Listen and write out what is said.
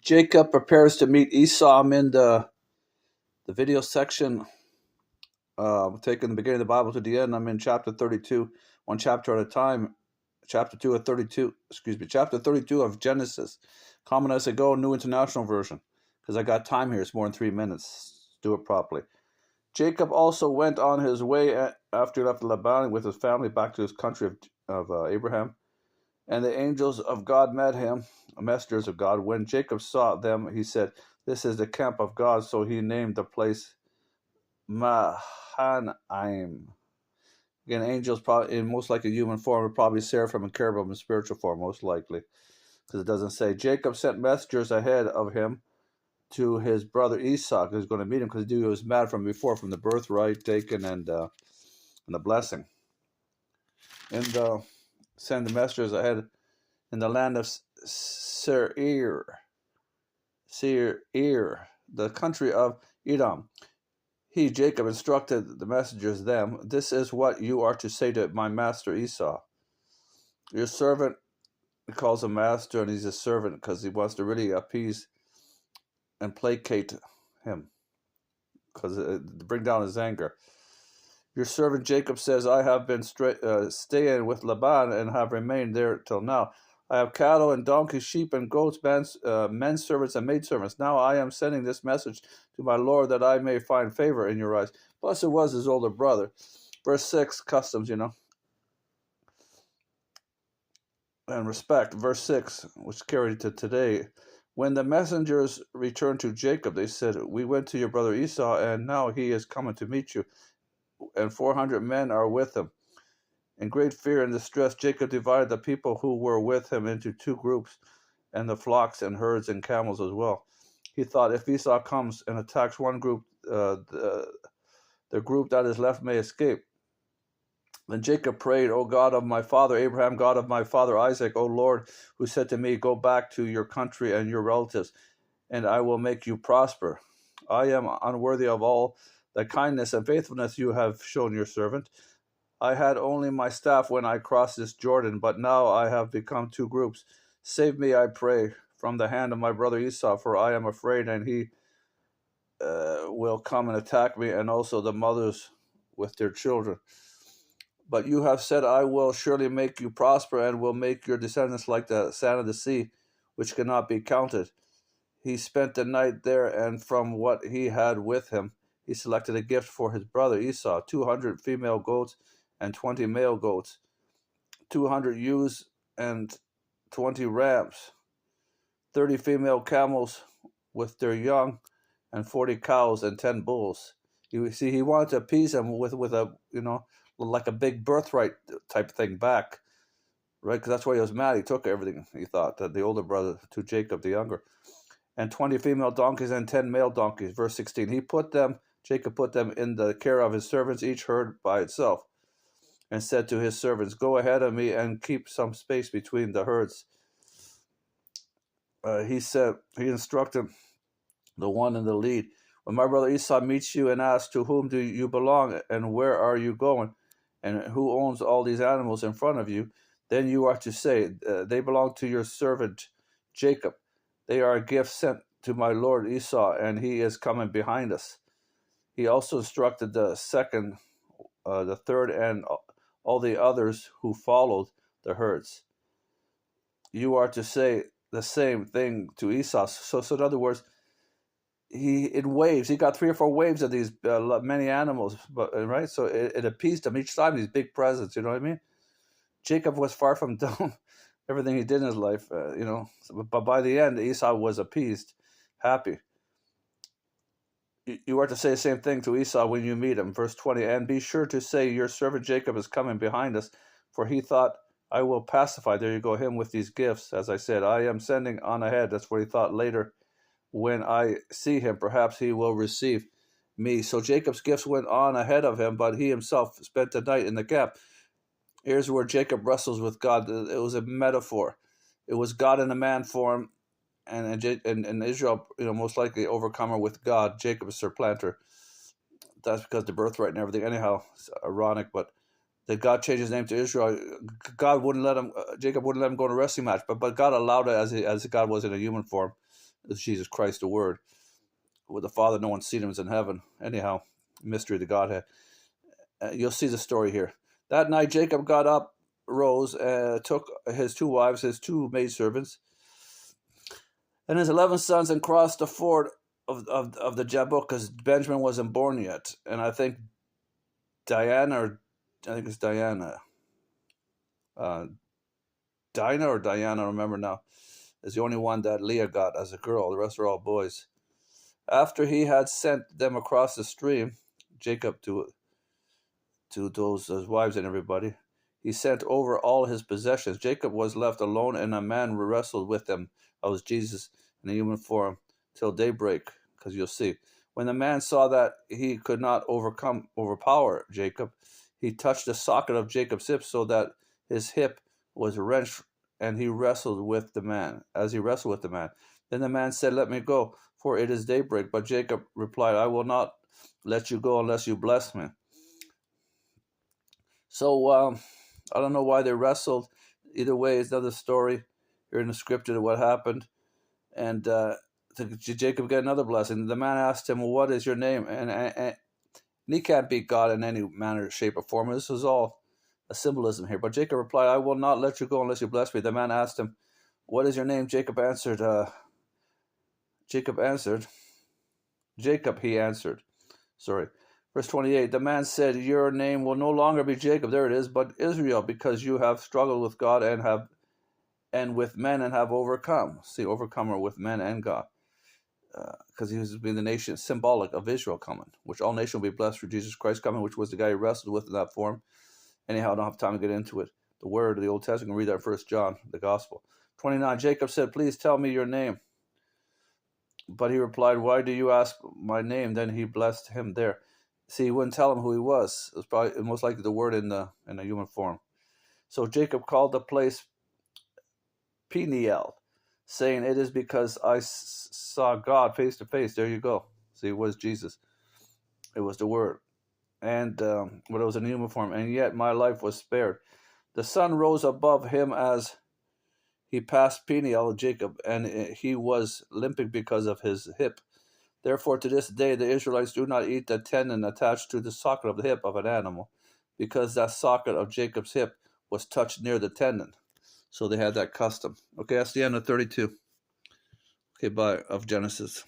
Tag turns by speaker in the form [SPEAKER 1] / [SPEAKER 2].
[SPEAKER 1] Jacob prepares to meet Esau. I'm in the video section, taking the beginning of the Bible to the end. I'm in chapter 32, one chapter at a time. Chapter 2 of 32, chapter 32 of Genesis. Common as I go, New International Version, because I got time here. It's more than 3 minutes. Do it properly. Jacob also went on his way after he left Laban with his family back to his country of Abraham. And the angels of God met him, messengers of God. When Jacob saw them, he said, "This is the camp of God." So he named the place Mahanaim. Again, angels probably in most likely human form, probably seraphim and cherubim in spiritual form, most likely, because it doesn't say. Jacob sent messengers ahead of him to his brother Esau, because he's going to meet him, because he was mad from before, from the birthright taken and the blessing. And send the messengers ahead in the land of Seir, the country of Edom. He, Jacob, instructed the messengers them, "This is what you are to say to my master Esau. Your servant," he calls him master, and he's a servant because he wants to really appease and placate him, because to bring down his anger. "Your servant Jacob says, I have been staying with Laban and have remained there till now. I have cattle and donkeys, sheep and goats, men servants and maidservants. Now I am sending this message to my Lord that I may find favor in your eyes." Plus it was his older brother. Verse 6, customs, and respect. Verse 6, which carried to today. When the messengers returned to Jacob, they said, "We went to your brother Esau, and now he is coming to meet you, and 400 men are with him." In great fear and distress, Jacob divided the people who were with him into two groups, and the flocks and herds and camels as well. He thought, if Esau comes and attacks one group, the group that is left may escape. Then Jacob prayed, "O God of my father Abraham, God of my father Isaac, O Lord, who said to me, 'Go back to your country and your relatives, and I will make you prosper.' I am unworthy of all the kindness and faithfulness you have shown your servant. I had only my staff when I crossed this Jordan, but now I have become two groups. Save me, I pray, from the hand of my brother Esau, for I am afraid, and he will come and attack me, and also the mothers with their children. But you have said, I will surely make you prosper, and will make your descendants like the sand of the sea, which cannot be counted." He spent the night there, and from what he had with him, he selected a gift for his brother Esau, 200 female goats and 20 male goats, 200 ewes and 20 rams, 30 female camels with their young, and 40 cows and 10 bulls. You see, he wanted to appease him with a, like a big birthright type thing back, right? Because that's why he was mad. He took everything, he thought, that the older brother to Jacob, the younger. And 20 female donkeys and 10 male donkeys. Verse 16, Jacob put them in the care of his servants, each herd by itself, and said to his servants, "Go ahead of me and keep some space between the herds." He instructed the one in the lead, "When my brother Esau meets you and asks, 'To whom do you belong, and where are you going, and who owns all these animals in front of you?' then you are to say, 'They belong to your servant Jacob. They are a gift sent to my lord Esau, and he is coming behind us.'" He also instructed the second, the third, and all the others who followed the herds. You are to say the same thing to Esau. So in other words, in waves, he got 3 or 4 waves of these many animals, but right. So it appeased him each time. These big presents, you know what I mean? Jacob was far from done everything he did in his life, But by the end, Esau was appeased, happy. You are to say the same thing to Esau when you meet him. Verse 20, "And be sure to say, 'Your servant Jacob is coming behind us, for he thought, I will pacify,'" there you go, "'him with these gifts. As I said, I am sending on ahead." That's what he thought later. "When I see him, perhaps he will receive me." So Jacob's gifts went on ahead of him, but he himself spent the night in the camp. Here's where Jacob wrestles with God. It was a metaphor. It was God in a man form, and Israel, most likely overcomer with God. Jacob is supplanter. That's because the birthright and everything. Anyhow, it's ironic, but that God changed his name to Israel. God wouldn't let him. Jacob wouldn't let him go to a wrestling match, but God allowed it as God was in a human form. is Jesus Christ, the Word. With the Father, no one's seen him, is in heaven. Anyhow, mystery of the Godhead. You'll see the story here. That night, Jacob got up, rose, took his 2 wives, his 2 maidservants, and his 11 sons, and crossed the ford of the Jabbok, because Benjamin wasn't born yet. And I think Diana, Dinah or Diana, I don't remember now, is the only one that Leah got as a girl. The rest are all boys. After he had sent them across the stream, Jacob to those his wives and everybody, he sent over all his possessions. Jacob was left alone, and a man wrestled with him. That was Jesus in a human form till daybreak, because you'll see. When the man saw that he could not overpower Jacob, he touched the socket of Jacob's hip, so that his hip was wrenched, and he wrestled with the man. As he wrestled with the man, then the man said, "Let me go, for it is daybreak." But Jacob replied, "I will not let you go unless you bless me." So I don't know why they wrestled. Either way, it's another story here in the scripture of what happened. And Jacob got another blessing. The man asked him, "Well, what is your name?" And he can't beat God in any manner, shape, or form. This is all a symbolism here. But Jacob replied, "I will not let you go unless you bless me." The man asked him, "What is your name?" Jacob, he answered. Sorry. Verse 28, the man said, "Your name will no longer be Jacob," there it is, "but Israel, because you have struggled with God and with men and have overcome." See, overcomer with men and God. Because he was being the nation symbolic of Israel coming, which all nations will be blessed through Jesus Christ coming, which was the guy he wrestled with in that form. Anyhow, I don't have time to get into it. The word of the Old Testament, read that 1 John, the gospel. 29, Jacob said, "Please tell me your name." But he replied, "Why do you ask my name?" Then he blessed him there. See, he wouldn't tell him who he was. It was probably most likely the word in the human form. So Jacob called the place Peniel, saying, "It is because I saw God face to face." There you go. See, it was Jesus. It was the word. And but it was in human form. "And yet my life was spared." The sun rose above him as he passed Peniel, Jacob, and he was limping because of his hip. Therefore, to this day, the Israelites do not eat the tendon attached to the socket of the hip of an animal, because that socket of Jacob's hip was touched near the tendon. So they had that custom. Okay, that's the end of 32. Okay, bye, of Genesis.